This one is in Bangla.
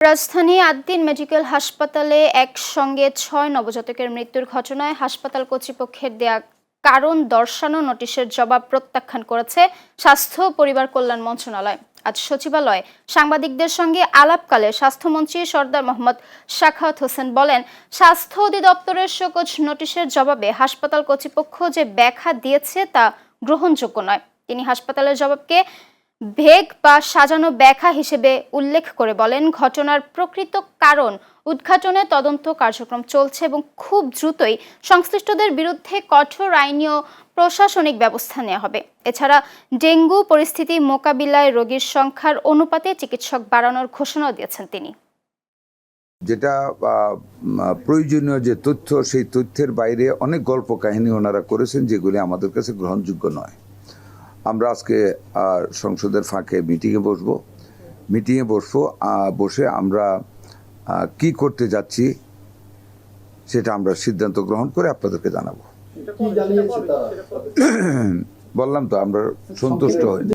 রাজধানী আদ্দিন মেডিকেল হাসপাতালে একসঙ্গে ৬ নবজাতকের মৃত্যুর ঘটনায় হাসপাতাল কর্তৃপক্ষের দেয়া কারণ দর্শানো নোটিশের জবাব প্রত্যাখ্যান করেছে স্বাস্থ্য ও পরিবার কল্যাণ মন্ত্রণালয়। আজ সচিবালয়ে সাংবাদিকদের সঙ্গে আলাপকালে স্বাস্থ্যমন্ত্রী সরদার মোহাম্মদ সাখাওয়াত হোসেন বলেন, স্বাস্থ্য অধিদপ্তরের শোকজ নোটিশের জবাবে হাসপাতাল কর্তৃপক্ষ যে ব্যাখ্যা দিয়েছে তা গ্রহণযোগ্য নয়। তিনি হাসপাতালের জবাবকে ভেগ বা সাজানো ব্যাখ্যা হিসেবে উল্লেখ করে বলেন, ঘটনার প্রকৃত কারণ উদ্ঘাটনে তদন্ত কার্যক্রম চলছে এবং খুব দ্রুতই সংশ্লিষ্টদের বিরুদ্ধে কঠোর আইনি ও প্রশাসনিক ব্যবস্থা নেওয়া হবে। এছাড়া ডেঙ্গু পরিস্থিতি মোকাবিলায় রোগীর সংখ্যার অনুপাতে চিকিৎসক বাড়ানোর ঘোষণাও দিয়েছেন তিনি। যেটা প্রয়োজনীয় যে তথ্য, সেই তথ্যের বাইরে অনেক গল্প কাহিনী ওনারা করেছেন যেগুলি আমাদের কাছে গ্রহণযোগ্য নয়। আমরা আজকে সংসদের ফাঁকে মিটিংয়ে বসে আমরা কি করতে যাচ্ছি সেটা আমরা সিদ্ধান্ত গ্রহণ করে আপনাদেরকে জানাবো। বললাম তো, আমরা সন্তুষ্ট হইনি।